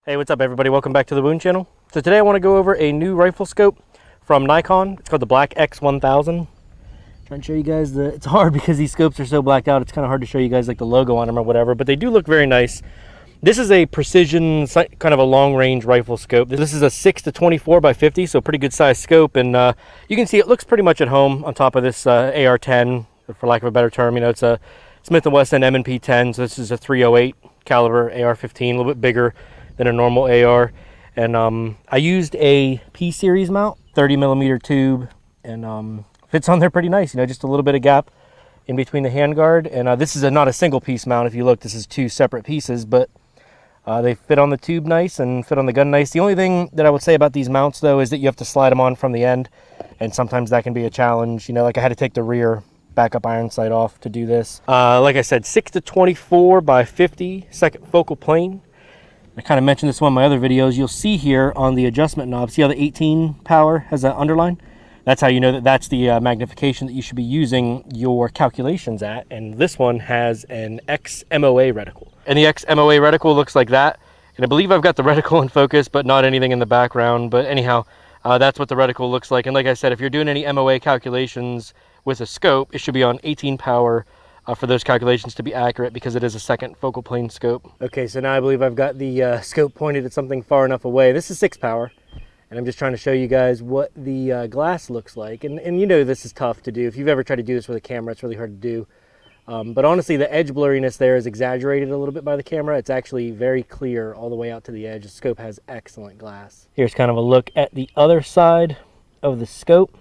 Hey, what's up everybody? Welcome back to the Wound Channel. So today I want to go over a new rifle scope from Nikon. It's called the Black X1000. Trying to show you guys it's hard because these scopes are so blacked out. It's kind of hard to show you guys like the logo on them or whatever, but they do look very nice. This is a precision, kind of a long range rifle scope. This is a 6-24 by 50, so pretty good size scope. And you can see it looks pretty much at home on top of this AR-10, for lack of a better term. You know, it's a Smith & Wesson M&P 10, so this is a 308 caliber AR-15, a little bit bigger than a normal AR. And I used a P-series mount, 30mm tube, and fits on there pretty nice. You know, just a little bit of gap in between the handguard. And this is not a single piece mount. If you look, this is two separate pieces, but they fit on the tube nice and fit on the gun nice. The only thing that I would say about these mounts though is that you have to slide them on from the end, and sometimes that can be a challenge. You know, like I had to take the rear backup iron sight off to do this. Like I said, 6-24 by 50 second focal plane. I kind of mentioned this in one of my other videos. You'll see here on the adjustment knob, see how the 18 power has that underline? That's how you know that that's the magnification that you should be using your calculations at. And this one has an XMOA reticle. And the XMOA reticle looks like that. And I believe I've got the reticle in focus, but not anything in the background. But anyhow, that's what the reticle looks like. And like I said, if you're doing any MOA calculations with a scope, it should be on 18 power. For those calculations to be accurate, because it is a second focal plane scope. Okay, so now I believe I've got the scope pointed at something far enough away. This is 6 power, and I'm just trying to show you guys what the glass looks like. And you know this is tough to do. If you've ever tried to do this with a camera, it's really hard to do. But honestly, the edge blurriness there is exaggerated a little bit by the camera. It's actually very clear all the way out to the edge. The scope has excellent glass. Here's kind of a look at the other side of the scope.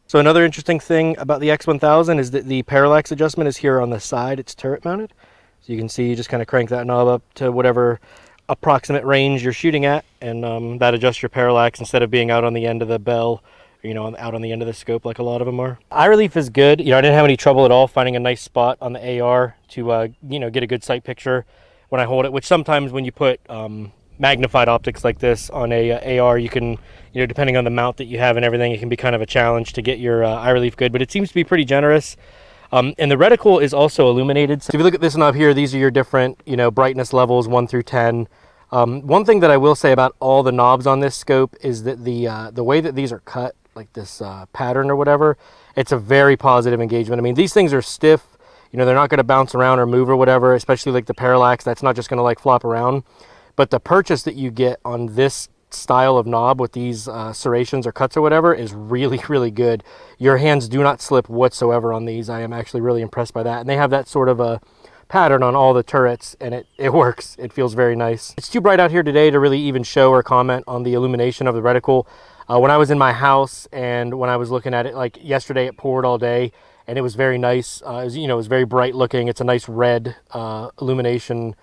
So another interesting thing about the X1000 is that the parallax adjustment is here on the side. It's turret mounted. So you can see you just kind of crank that knob up to whatever approximate range you're shooting at, and that adjusts your parallax instead of being out on the end of the bell, you know, out on the end of the scope like a lot of them are. Eye relief is good. You know, I didn't have any trouble at all finding a nice spot on the AR to, you know, get a good sight picture when I hold it, which sometimes when you put magnified optics like this on a AR, you can, you know, depending on the mount that you have and everything, it can be kind of a challenge to get your eye relief good, but it seems to be pretty generous. And the reticle is also illuminated. So if you look at this knob here, these are your different, you know, brightness levels 1 through 10. One thing that I will say about all the knobs on this scope is that the way that these are cut, like this pattern or whatever, it's a very positive engagement. I mean, these things are stiff. You know, they're not going to bounce around or move or whatever, especially like the parallax. That's not just going to like flop around. But the purchase that you get on this style of knob with these serrations or cuts or whatever is really, really good. Your hands do not slip whatsoever on these. I am actually really impressed by that. And they have that sort of a pattern on all the turrets, and it works. It feels very nice. It's too bright out here today to really even show or comment on the illumination of the reticle. When I was in my house and when I was looking at it, like yesterday, it poured all day and it was very nice. It was, you know, it was very bright looking. It's a nice red illumination.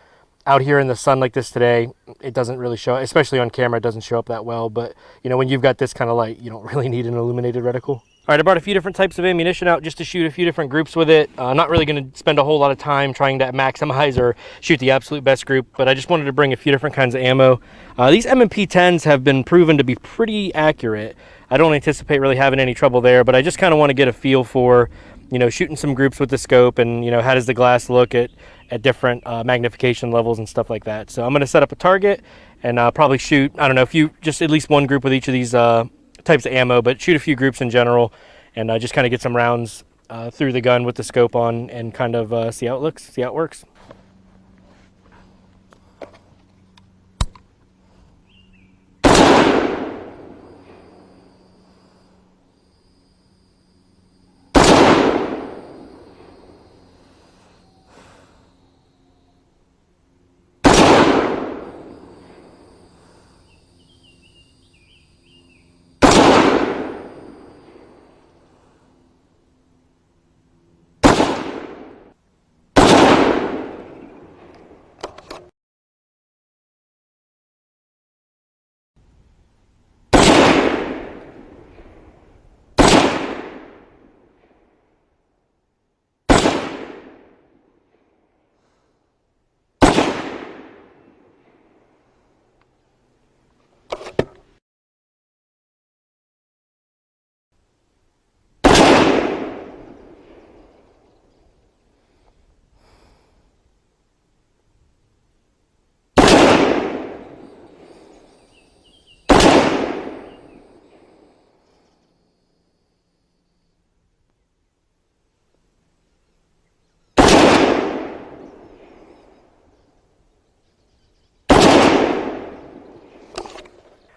Out here in the sun like this today, it doesn't really show, especially on camera, it doesn't show up that well. But, you know, when you've got this kind of light, you don't really need an illuminated reticle. All right, I brought a few different types of ammunition out just to shoot a few different groups with it. Not really going to spend a whole lot of time trying to maximize or shoot the absolute best group, but I just wanted to bring a few different kinds of ammo. These M&P 10s have been proven to be pretty accurate. I don't anticipate really having any trouble there, but I just kind of want to get a feel for, you know, shooting some groups with the scope and, you know, how does the glass look at different magnification levels and stuff like that. So I'm going to set up a target and probably shoot, I don't know, just at least one group with each of these types of ammo, but shoot a few groups in general and just kind of get some rounds through the gun with the scope on and kind of see how it looks, see how it works.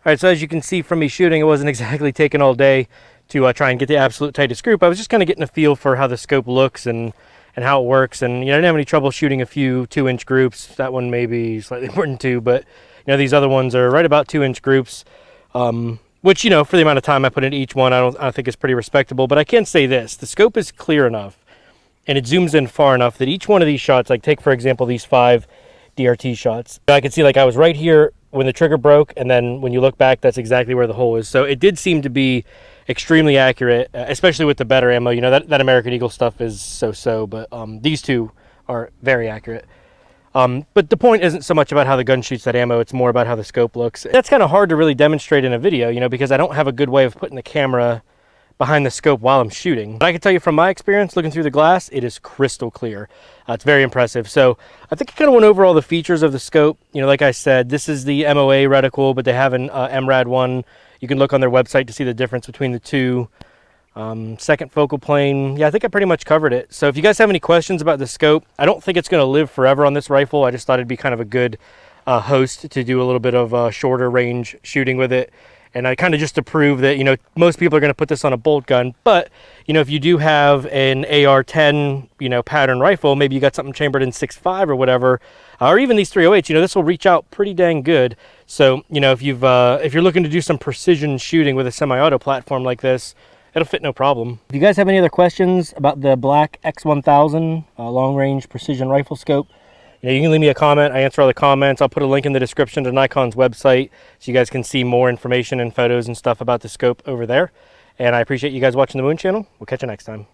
All right, so as you can see from me shooting, it wasn't exactly taking all day to try and get the absolute tightest group. I was just kind of getting a feel for how the scope looks and how it works. And, you know, I didn't have any trouble shooting a few 2-inch groups. That one may be slightly more than 2, but, you know, these other ones are right about 2-inch groups, which, you know, for the amount of time I put into each one, I think is pretty respectable. But I can say this, the scope is clear enough and it zooms in far enough that each one of these shots, like take, for example, these 5 DRT shots, I could see like I was right here when the trigger broke, and then when you look back, that's exactly where the hole is. So it did seem to be extremely accurate, especially with the better ammo. You know, that American Eagle stuff is so-so, but these two are very accurate. But the point isn't so much about how the gun shoots that ammo, it's more about how the scope looks. That's kind of hard to really demonstrate in a video, you know, because I don't have a good way of putting the camera behind the scope while I'm shooting. But I can tell you from my experience looking through the glass, it is crystal clear. It's very impressive. So I think I kind of went over all the features of the scope. You know, like I said, this is the MOA reticle, but they have an MRAD one. You can look on their website to see the difference between the two. Second focal plane. Yeah, I think I pretty much covered it. So if you guys have any questions about the scope, I don't think it's going to live forever on this rifle. I just thought it'd be kind of a good host to do a little bit of shorter range shooting with it. And I kind of just to prove that, you know, most people are going to put this on a bolt gun. But, you know, if you do have an AR-10, you know, pattern rifle, maybe you got something chambered in 6.5 or whatever, or even these 308s, you know, this will reach out pretty dang good. So, you know, if you're looking to do some precision shooting with a semi-auto platform like this, it'll fit no problem. If you guys have any other questions about the Black X1000 long-range precision rifle scope, you know, you can leave me a comment. I answer all the comments. I'll put a link in the description to Nikon's website so you guys can see more information and photos and stuff about the scope over there. And I appreciate you guys watching the Moon Channel. We'll catch you next time.